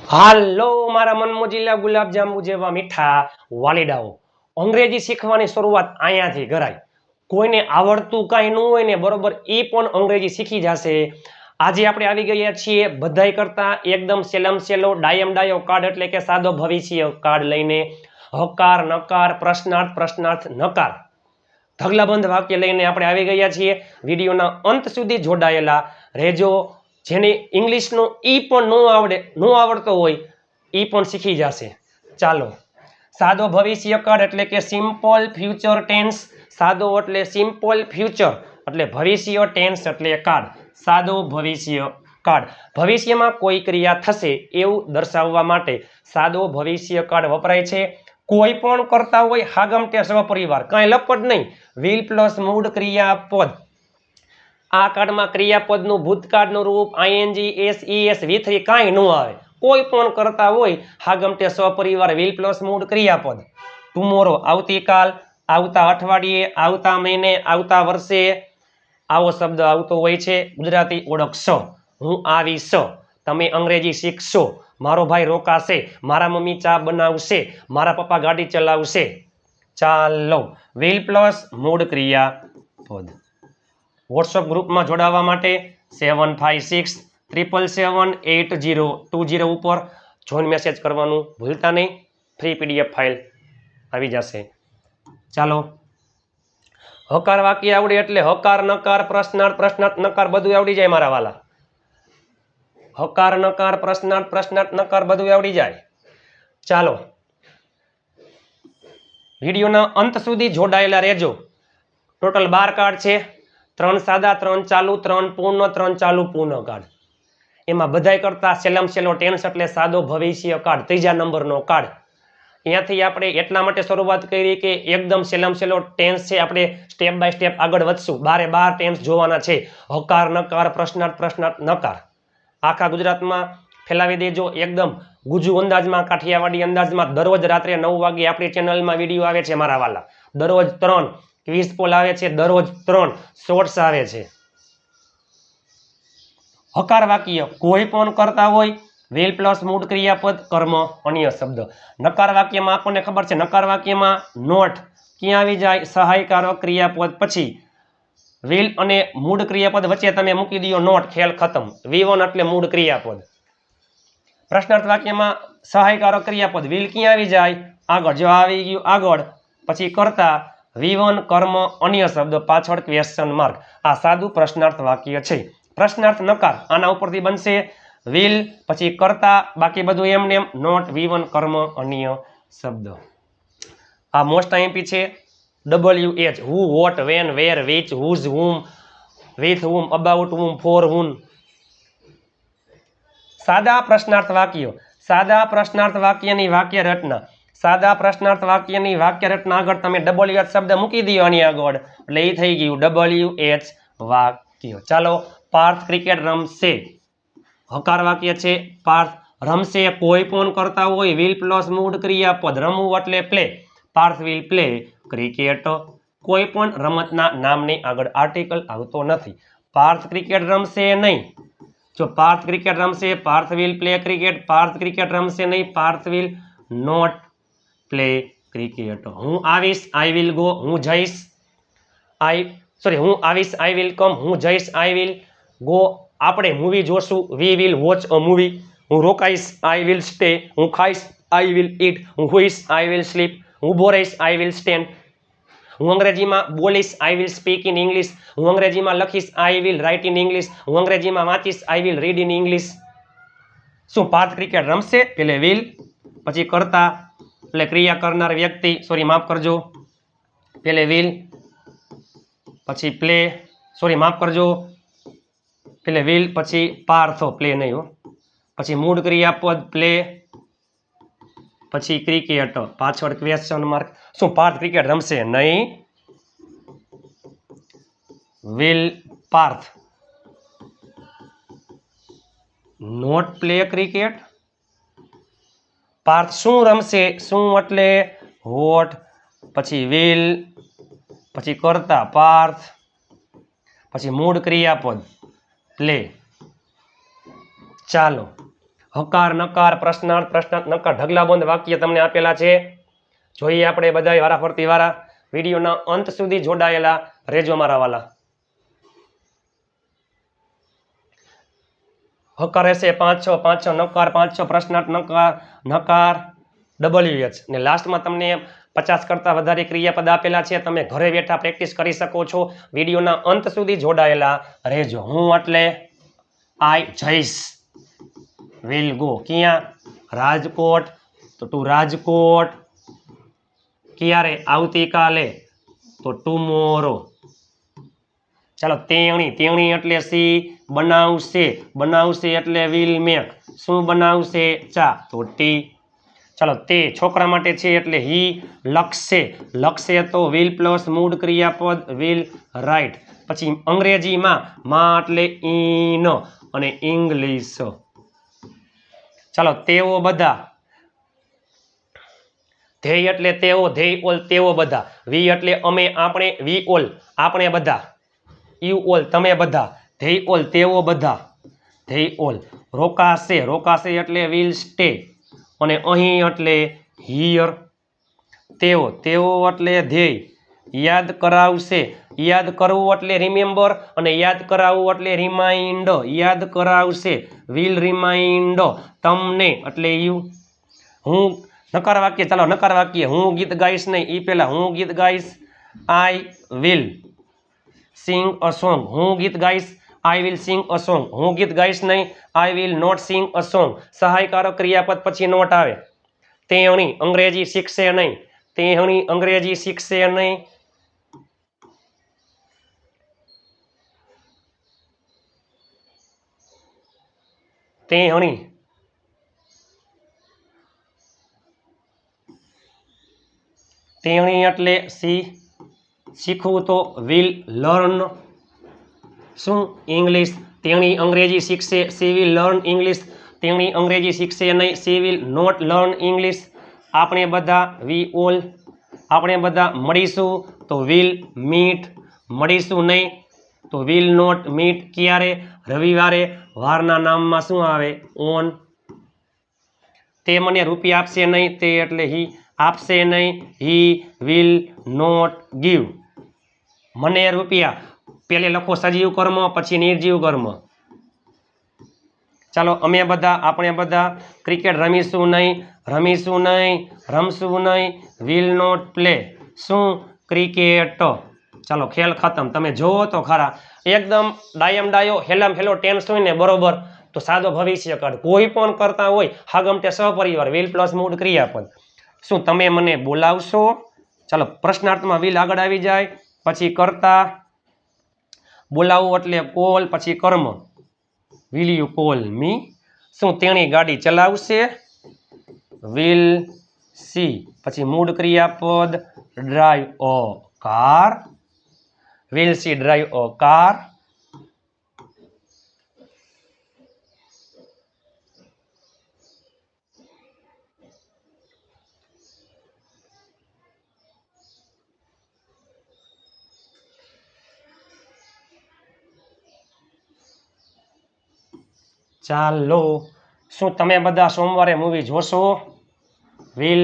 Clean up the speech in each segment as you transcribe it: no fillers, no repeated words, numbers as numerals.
હાલો મારા મનમોજીલા ગુલાબજાંબુ જેવા મીઠા વાલીડાઓ, અંગ્રેજી શીખવાની શરૂઆત અહીંયાથી કરાય. કોઈને આવડતું કાંઈ ન હોય ને બરોબર એ પણ અંગ્રેજી શીખી જશે. આજે આપણે આવી ગયા છીએ બધાય કરતા એકદમ સેલમ સેલો ડાયમ ડાયો કાર્ડ એટલે કે સાદો ભવિષ્ય કાર્ડ લઈને હકાર નકાર પ્રશ્નાર્થ પ્રશ્નાર્થ નકાર ઢગલાબંધ વાક્ય લઈને આપણે આવી ગયા છીએ. વિડીયોના અંત સુધી જોડાયેલા રહેજો. જેને ઇંગ્લિશનું ઈ પણ ન આવડતો હોય ઈ પણ શીખી જશે. ચાલો, સાદો ભવિષ્ય કાળ એટલે કે સિમ્પલ ફ્યુચર ટેન્સ. સાદો એટલે સિમ્પલ ફ્યુચર એટલે ભવિષ્ય, ટેન્સ એટલે કાળ. સાદો ભવિષ્ય કાળ, ભવિષ્યમાં કોઈ ક્રિયા થશે એવું દર્શાવવા માટે સાદો ભવિષ્ય કાળ વપરાય છે. કોઈ પણ કરતા હોય હાગમટે સહપરિવાર, કાંઈ લપટ નહીં. વિલ પ્લસ મૂળ ક્રિયાપદ. આ કાર્ડમાં ક્રિયાપદનું ભૂતકાળનું રૂપ આઈએનજી એસ ઈએસ V3 કાંઈ ન આવે. કોઈ પણ કરતા હોય હાગમટે સહપરિવાર વિલ પ્લસ મૂળ ક્રિયાપદ. ટુમોરો આવતીકાલ, આવતા અઠવાડિયે, આવતા મહિને, આવતા વર્ષે આવો શબ્દ આવતો હોય છે. ગુજરાતી ઓળખશો. હું આવીશ, તમે અંગ્રેજી શીખશો. મારો ભાઈ રોકાશે, મારા મમ્મી ચા બનાવશે, મારા પપ્પા ગાડી ચલાવશે. ચાલો, વિલ પ્લસ મૂળ ક્રિયાપદ. વોટ્સઅપ ગ્રુપમાં જોડાવા માટે 7567778020 ઉપર જોઈન મેસેજ કરવાનું ભૂલતા નહીં. ફ્રી PDF ફાઇલ આવી જશે. ચાલો, હકાર વાક્ય આવડે એટલે હકાર નકાર પ્રશ્નાર્થ પ્રશ્નાર્થ નકાર બધું આવડી જાય મારા વાલા. હકાર નકાર પ્રશ્નાર્થ પ્રશ્નાર્થ નકાર બધું આવડી જાય. ચાલો, વિડીયોના અંત સુધી જોડાયેલા રહેજો. ટોટલ 12 કાર્ડ છે. 3 સાદા, 3 ચાલુ, 3 પૂર્ણ, 3 ચાલુ પૂર્ણ કાર્ડ. એમાં બધાય કરતા સેલમ સેલો ટેન્સ એટલે સાદો ભવિષ્ય કાર્ડ, ત્રીજા નંબરનો કાર્ડ. અહીંયાથી આપણે એટલા માટે શરૂઆત કરી કે એકદમ સેલમ સેલો ટેન્સ છે. આપણે સ્ટેપ બાય સ્ટેપ આગળ વધશું. 12 ટેન્સ જોવાના છે. હકાર નકાર પ્રશ્નાર્થ પ્રશ્નાર્થ નકાર આખા ગુજરાતમાં ફેલાવી દેજો. એકદમ ગુજુ અંદાજમાં, કાઠિયાવાડી અંદાજમાં. દરરોજ રાત્રે 9 વાગે આપણી ચેનલમાં વિડીયો આવે છે મારા વાલા. દરરોજ 3 ક્વિઝ પોલ આવે છે, દરરોજ 3 શોર્ટ્સ આવે છે. હકાર વાક્ય કોઈ પણ કરતા હોય વિલ પ્લસ મૂળ ક્રિયાપદ કર્મ અન્ય શબ્દ. નકાર વાક્યમાં આપણને ખબર છે, નકાર વાક્યમાં નોટ ક્યાં આવી જાય? સહાયકારક ક્રિયાપદ પછી વિલ અને મૂળ ક્રિયાપદ વચ્ચે તમે મૂકી દો નોટ, ખેલ ખતમ. V1 એટલે મૂળ ક્રિયાપદ. પ્રશ્નાર્થ વાક્યમાં સહાયકારક ક્રિયાપદ વિલ ક્યાં આવી જાય? આગળ. જો આવી ગયું આગળ પછી કરતા V1 કર્મ અન્ય શબ્દ પાછળ ક્વેશ્ચન માર્ક. આ સાદું પ્રશ્નાર્થ વાક્ય છે. પ્રશ્નાર્થ નકાર આના ઉપરથી બનશે વિલ પછી કરતા, બાકી બધું એમને એમ. નોટ, V1 કર્મ અન્ય શબ્દ. આ મોસ્ટ આઈએમપી છે. WH who, what, when, where, which, whose, whom, with whom, about whom, for whom. સાદા પ્રશ્નાર્થ વાક્યો. સાદા પ્રશ્નાર્થ વાક્યની વાક્ય રચના. સાદા પ્રશ્નાર્થ વાક્યની વાક્ય રચના આગળ તમે WH શબ્દ મૂકી દો આની આગળ એટલે એ થઈ ગયું WH વાક્ય. ચાલો, પાર્થ ક્રિકેટ રમશે. હકાર વાક્ય છે. પાર્થ રમશે. કોઈ પણ કરતા હોય વિલ પ્લસ મૂળ ક્રિયાપદ. રમવું એટલે play. Parth will play cricket. કોઈ પણ રમતના નામની આગળ આર્ટિકલ આવતો નથી. પાર્થ ક્રિકેટ રમશે નહીં. જો પાર્થ ક્રિકેટ રમશે, Parth will play cricket. Parth cricket રમશે નહીં, Parth will not play cricket. હું આવીશ, આઈ વિલ ગો. હું જઈશ, હું આવીશ, આઈ વિલ કમ. હું જઈશ, આઈ વિલ ગો. આપણે મૂવી જોશું, we will watch a movie. હું રોકાઈશ, આઈ વિલ સ્ટે. હું ખાઈશ, આઈ વિલ ઈટ. હું હુઈશ, આઈ વિલ સ્લીપ. હું ઊભો રહીશ, આઈ વિલ સ્ટેન્ડ. હું અંગ્રેજીમાં બોલીશ, I will speak in English. હું અંગ્રેજીમાં લખીશ, I will write in English. હું અંગ્રેજીમાં વાંચીશ, I will read in English. શું પાર્થ ક્રિકેટ રમશે? એટલે વિલ પછી કરતા એટલે ક્રિયા કરનાર વ્યક્તિ, માફ કરજો, પેલે વિલ પછી પ્લે, માફ કરજો, પેલે વિલ પછી પાર્થો, પ્લે નહીં હો, પછી મૂળ ક્રિયાપદ પ્લે પછી ક્રિકેટ પાછળ ક્વેશ્ચન માર્ક. શું પાર્થ ક્રિકેટ રમશે? નહીં. Will Parth not play cricket? Parth શું રમશે? શું એટલે વોટ, પછી વિલ પછી કરતા પાર્થ પછી મૂળ ક્રિયાપદ પ્લે. ચાલો, હકાર નકાર પ્રશ્નાર્થ પ્રશ્નાર્થ નકાર ઢગલાબંધ વાક્ય તમને આપેલા છે. જોઈએ આપણે બધા વારાફરતી વાળા. વિડીયોના અંત સુધી જોડાયેલા રહેજો મારા વાલા. હકાર હશે 5 6 5 6 નકાર 5 6 પ્રશ્નાર્થ નકાર નકાર WH ને લાસ્ટમાં તમને 50 કરતા વધારે ક્રિયાપદ આપેલા છે. તમે ઘરે બેઠા પ્રેક્ટિસ કરી શકો છો. વિડીયોના અંત સુધી જોડાયેલા રહેજો. હું એટલે આઈ જઈશ. વિલ ગો ક્યાં? રાજકોટ. તો ટુ રાજકોટ. ક્યારે? આવતીકાલે. તો ટુમોરો. ચાલો તેણી. તેણી એટલે સી. બનાવશે. બનાવશે એટલે વિલ મેક. શું બનાવશે? ચા. તો ટી. ચાલો તે છોકરા માટે છે એટલે હી. લખશે. લખશે તો વિલ પ્લસ મૂળ ક્રિયાપદ વિલ રાઇટ. પછી અંગ્રેજીમાં માં એટલે ઇન અને ઇંગ્લિશ. ચાલો તેઓ બધા. ધ્યેય એટલે તેઓ. ધ્યેય ઓલ તેઓ બધા. વી એટલે અમે આપણે. વી ઓલ આપણે બધા. યુ ઓલ તમે બધા. ધ્યેય ઓલ તેઓ બધા. ધ્યેય ઓલ. રોકાશે. રોકાશે એટલે વિલ સ્ટે અને અહીં એટલે હિયર. તેઓ. તેઓ એટલે ધ્યેય. યાદ કરાવશે. યાદ કરવું એટલે રિમેમ્બર અને યાદ કરાવવું એટલે રિમાઇન્ડ. યાદ કરાવશે વિલ રિમાઇન્ડ તમને એટલે યુ. હું નકાર વાક્ય. ચાલો નકાર વાક્ય. હું ગીત ગાઈશ નહીં. એ પહેલા હું ગીત ગાઈશ. I will sing a song. હું ગીત ગાઈશ. I will sing a song. હું ગીત ગાઈશ નહીં. I will not sing a song. સહાયકારક ક્રિયાપદ પછી નોટ આવે. તેણી અંગ્રેજી શીખશે નહીં. તેણી અંગ્રેજી શીખશે નહીં. તેણી. તેણી એટલે સી. શીખવું તો વિલ લર્ન શું? ઇંગ્લિશ. તેણી અંગ્રેજી શીખશે. She will learn English. તેણી અંગ્રેજી શીખશે નહીં. She will not learn English. આપણે બધા વી ઓલ. આપણે બધા મળીશું તો વિલ મીટ. મળીશું નહીં તો વિલ નોટ મીટ. ક્યારે? રવિવારે. વારના નામમાં શું આવે? ઓન. તે મને રૂપિયા આપશે નહીં. તે એટલે હી આપશે નહીં. He will not give. મને રૂપિયા. પેલે લખો સજીવ કર્મ પછી નિર્જીવ કર્મ. ચાલો અમે બધા આપણે બધા ક્રિકેટ રમીશું નહીં. રમીશું નહીં. રમશું નહીં. Will not play. શું? ક્રિકેટ. ચાલો ખેલ ખતમ. તમે જોવો તો ખરા એકદમ ડાયમ ડાયો હેલામ હેલો ટેન્સ હોય ને બરોબર તો સાદો ભવિષ્યકાળ કોઈ પણ કરતા હોય હાગમટે સહપરિવાર વિલ પ્લસ મૂળ ક્રિયાપદ. શું તમે મને બોલાવશો? ચાલો પ્રશ્નાર્થમાં વિલ આગળ આવી જાય પછી કરતા. બોલાવવું એટલે કોલ પછી કર્મ. વિલ યુ કોલ મી. શું તેણી ગાડી ચલાવશે? Will see. પછી મૂળ ક્રિયાપદ drive a car. Will see drive a car. ચાલો શું તમે બધા સોમવારે મૂવી જોશો? વિલ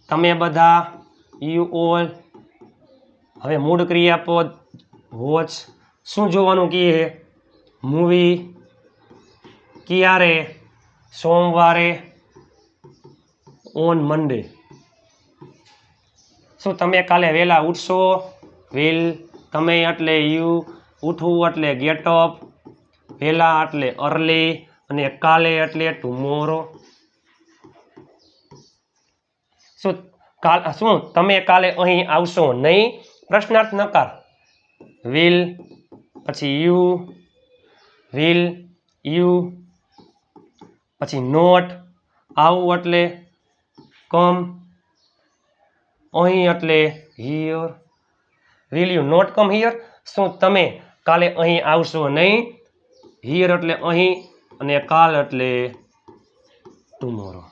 તમે બધા. You all. હવે મૂળ ક્રિયાપદ વોચ. શું જોવાનું કહે? મૂવી. ક્યારે? સોમવારે. On Monday. શું તમે કાલે વહેલા ઉઠશો? વિલ તમે એટલે યુ. ઉઠવું એટલે ગેટ અપ. વહેલા એટલે અર્લી અને કાલે એટલે ટુમોરો. શું તમે કાલે અહીં આવશો નહીં? પ્રશ્નાર્થ નકાર. વિલ પછી યુ. Will you. પછી નોટ. આવું એટલે કમ. અહીં એટલે here. Will you not come here. શું તમે કાલે અહીં આવશો નહીં? હિયર એટલે અહીં અને કાલ એટલે ટુમોરો.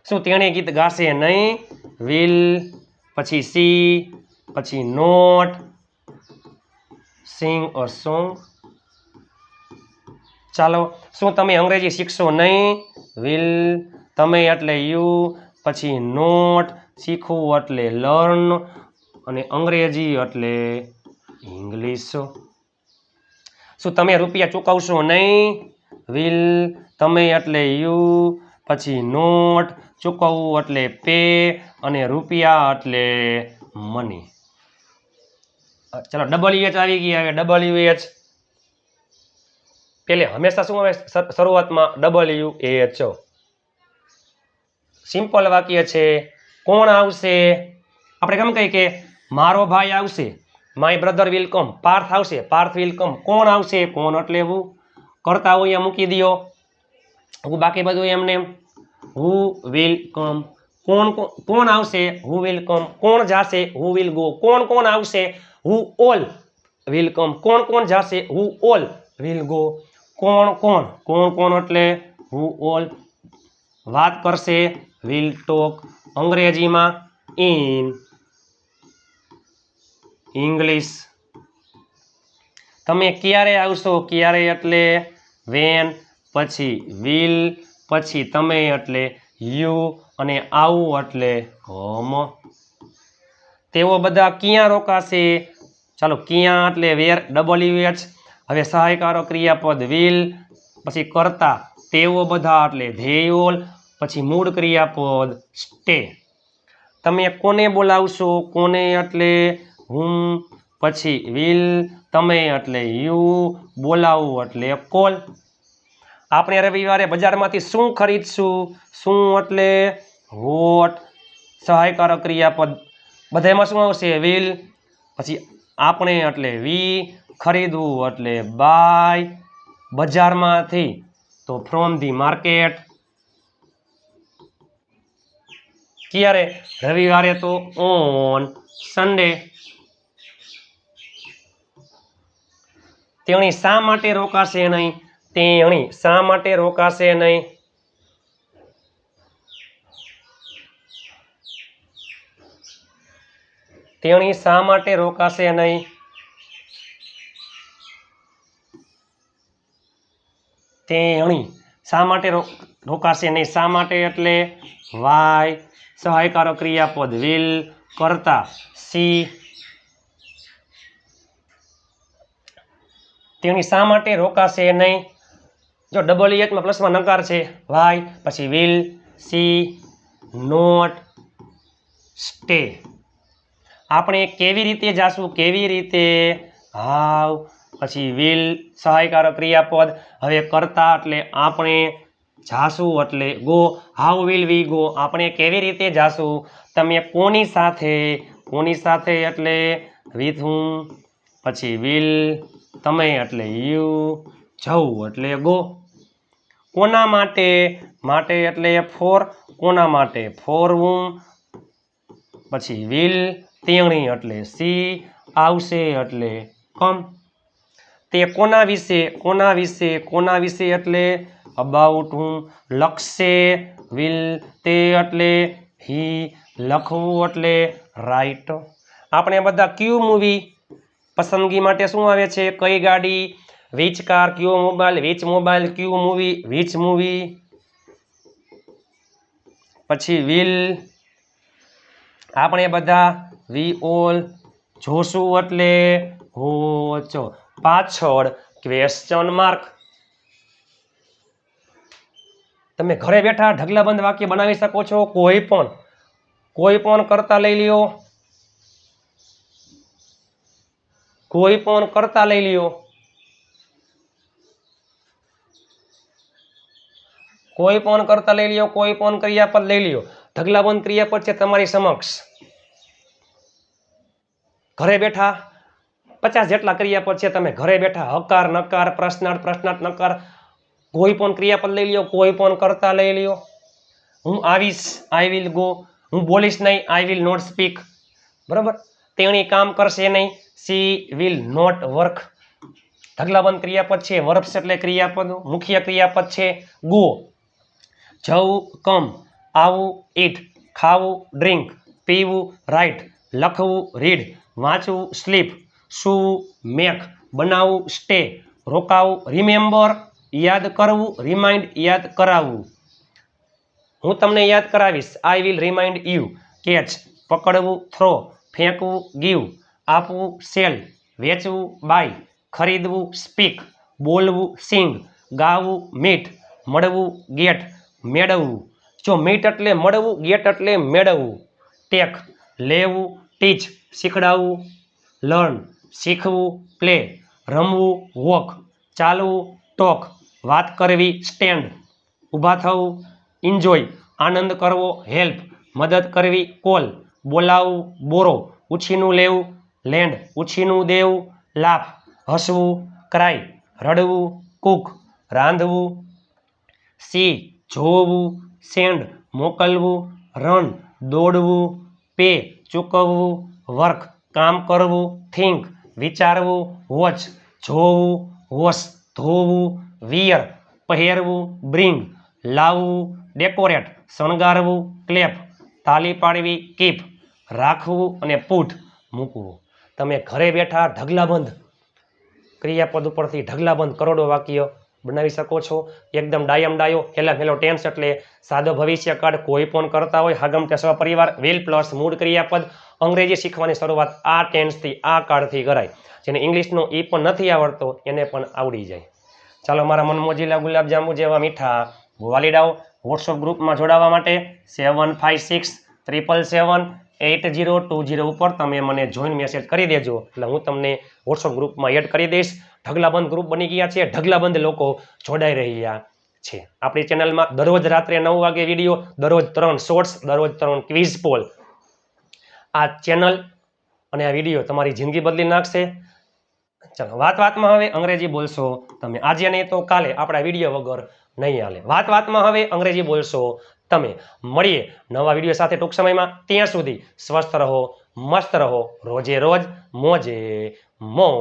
શું તેણે ગીત ગાશે નહીં? વિલ પછી સી પછી નોટ સિંગ અ સોંગ. ચાલો શું તમે અંગ્રેજી શીખશો નહીં? વિલ તમે એટલે યુ, પછી નોટ શીખવું એટલે લર્ન, અને અંગ્રેજી એટલે ઇંગ્લિશ. શું તમે રૂપિયા ચૂકવશો નહીં? વિલ તમે એટલે યુ, પછી નોટ ચૂકવવું એટલે પે, અને રૂપિયા એટલે મની. ચલો WH આવી ગયા. હવે WH પેલે હંમેશા શું આવે શરૂઆતમાં? WH. સિમ્પલ વાક્ય છે. કોણ આવશે? આપણે કેમ કહીએ કે મારો ભાઈ આવશે, my brother will come. Parth આવશે, પાર્થ વિલ કમ. કોણ આવશે? કોણ એટલે હું. કરતા હું અહીંયા મૂકી દો, હું બાકી બધું એમને હુ વિલ કમ. કોણ આવશે? Who will come. કોણ જાશે? Who will go. કોણ આવશે? Who all will come. કોણ જાશે? Who all will go. કોણ એટલે હુ ઓલ. વાત કરશે વિલ ટોક. અંગ્રેજીમાં ઇન ઇંગ્લિશ. તમે ક્યારે આવશો? ક્યારે એટલે વેન, પછી વિલ, પછી તમે એટલે યુ, અને આવું એટલે કમ. તેઓ બધા ક્યાં રોકાશે? ચાલો, ક્યાં એટલે વેર, WH. હવે સહાયકારો ક્રિયાપદ વિલ, પછી કરતા તેઓ બધા એટલે ધે ઓલ, પછી મૂળ ક્રિયાપદ સ્ટે. તમે કોને બોલાવશો? કોને એટલે હુમ, પછી વિલ, તમે એટલે યુ, બોલાવવું એટલે કોલ. આપણે રવિવારે બજારમાંથી શું ખરીદશું? શું એટલે વોટ. સહાયકારો ક્રિયાપદ બધામાં શું આવશે? વિલ, પછી આપણે એટલે વી, ખરીદવું એટલે બાય, બજારમાંથી તો ફ્રોમ ધી માર્કેટ. ક્યારે? રવિવારે તો ઓન સન્ડે. તેણી શા માટે રોકાશે નહીં? તેણી શા માટે રોકાશે નહીં? તેણી શા માટે રોકાશે નહીં? તેણી શા માટે રોકાશે નહીં? શા માટે એટલે વાય. સહાયકારો ક્રિયાપદ વિલ, કરતા સી. તેણી શા માટે રોકાશે નહીં? જો WH પ્લસમાં નકાર છે વાય, પછી વિલ, સી, નોટ, સ્ટે. આપણે કેવી રીતે જાશું? કેવી રીતે? હાવ, પછી વિલ, સહાયકારક ક્રિયાપદ. હવે કરતા એટલે આપણે, જાશું એટલે go. How will we go. આપણે કેવી રીતે જાશું? તમે કોની સાથે? કોની સાથે એટલે વિથ હું, પછી વિલ, તમે એટલે યુ, જવું એટલે ગો. કોના માટે? માટે એટલે ફોર. કોના માટે? ફોર હું, પછી વિલ, તેણી એટલે સી, આવશે એટલે કમ. તે કોના વિશે? કોના વિશે? કોના વિશે એટલે અબાઉટ હું. લખશે વિલ, તે એટલે હી, લખવું એટલે રાઇટ. આપણે બધા ક્યુ મૂવી પસંદગી માટે શું આવે છે? કઈ ગાડી, which car, Q mobile, which mobile, Q movie, which movie, પછી વિલ. આપણે બધા વી ઓલ, જોશું એટલે હોચો. પાછળ ક્વેશ્ચન માર્ક. તમે ઘરે બેઠા ઢગલાબંધ વાક્ય બનાવી શકો છો. કોઈ પણ કરતા લઈ લ્યો. કોઈ પણ કરતા લઈ લ્યો. કોઈ પણ કરતા લઈ લ્યો. કોઈ પણ ક્રિયાપદ લઈ લ્યો. ઢગલાબંધ ક્રિયાપદ છે તમારી સમક્ષ. ઘરે બેઠા 50 જેટલા ક્રિયાપદ છે. તમે ઘરે બેઠા હકાર, નકાર, પ્રશ્નાર્થ, પ્રશ્નાર્થ, નકાર, કોઈ પણ ક્રિયાપદ લઈ લ્યો. કોઈ પણ કરતા લઈ લ્યો. હું આવીશ, આઈ વિલ ગો. હું બોલીશ નહીં, આઈ વિલ નોટ સ્પીક. બરાબર. તેણી કામ કરશે નહીં, સી વિલ નોટ વર્ક. ઢગલાબંધ ક્રિયાપદ છે. વર્બ્સ એટલે ક્રિયાપદ. મુખ્ય ક્રિયાપદ છે ગો. જવું કમ, આવું ઈટ, ખાવું ડ્રિંક, પીવું રાઇટ, લખવું રીડ, વાંચવું સ્લીપ, સૂવું મેક, બનાવવું સ્ટે, રોકાવું રિમેમ્બર, યાદ કરવું રિમાઇન્ડ, યાદ કરાવવું. હું તમને યાદ કરાવીશ. I will remind you. Catch પકડવું, થ્રો ફેંકવું, ગીવ આપવું, સેલ વેચવું, બાય ખરીદવું, સ્પીક બોલવું, સિંગ ગાવું, મીટ મળવું, ગેટ મેળવવું. જો મીટ એટલે મળવું, ગેટ એટલે મેળવવું. ટેક લેવું, ટીચ શીખડાવવું, લર્ન શીખવું, પ્લે રમવું, વોક ચાલવું, ટોક વાત કરવી, સ્ટેન્ડ ઊભા થવું, એન્જોય આનંદ કરવો, હેલ્પ મદદ કરવી, કોલ બોલાવવું, બોરો ઉછીનું લેવું, લેન્ડ ઉછીનું દેવું, લાફ હસવું, ક્રાય રડવું, કુક રાંધવું, સી જોવું, સેન્ડ મોકલવું, રન દોડવું, પે ચૂકવવું, વર્ક કામ કરવું, થિંક વિચારવું, વોચ જોવું, વોશ ધોવું, વિયર પહેરવું, બ્રિંગ લાવવું, ડેકોરેટ શણગારવું, ક્લેપ તાલી પાડવી, કીપ રાખવું અને પુટ મૂકવું. તમે ઘરે બેઠા ઢગલાબંધ ક્રિયાપદ ઉપરથી ઢગલાબંધ કરોડો વાક્ય બનાવી શકો છો. એકદમ ડાયમ ડાયો હેલા હેલો ટેન્સ એટલે સાદો ભવિષ્યકાળ કોઈ પણ કરતા હોય હાગમ કે સહપરિવાર વિલ પ્લસ મૂળ ક્રિયાપદ. અંગ્રેજી શીખવાની શરૂઆત આ ટેન્સથી આ કાળથી કરાય. જેને ઇંગ્લિશનો એ પણ નથી આવડતો એને પણ આવડી જાય. ચાલો મારા મનમોજીલા ગુલાબજાંબુ જેવા મીઠા વાલીડાઓ વોટ્સઅપ ગ્રુપમાં જોડાવા માટે 7567778020 ઉપર તમે મને જોઈન મેસેજ કરી દેજો એટલે હું તમને વોટ્સઅપ ગ્રુપમાં એડ કરી દઈશ. ઢગલાબંધ ગ્રુપ બની ગયા છે, ઢગલાબંધ લોકો જોડાઈ રહ્યા છે. આપણી ચેનલમાં દરરોજ રાત્રે 9 વાગે વિડીયો, દરરોજ 3 શોર્ટ્સ, દરરોજ 3 ક્વિઝ પોલ. આ ચેનલ અને આ વિડીયો તમારી જિંદગી બદલી નાખશે. ચાલો વાતમાં હવે અંગ્રેજી બોલશો તમે. આજે નહીં તો કાલે આપણા વિડીયો વગર નહીં હાલે. વાતમાં હવે અંગ્રેજી બોલશો તમે. મળીએ નવા વિડીયો સાથે ટૂંક સમયમાં. ત્યાં સુધી સ્વસ્થ રહો, મસ્ત રહો, રોજે રોજ મોજે મોજ.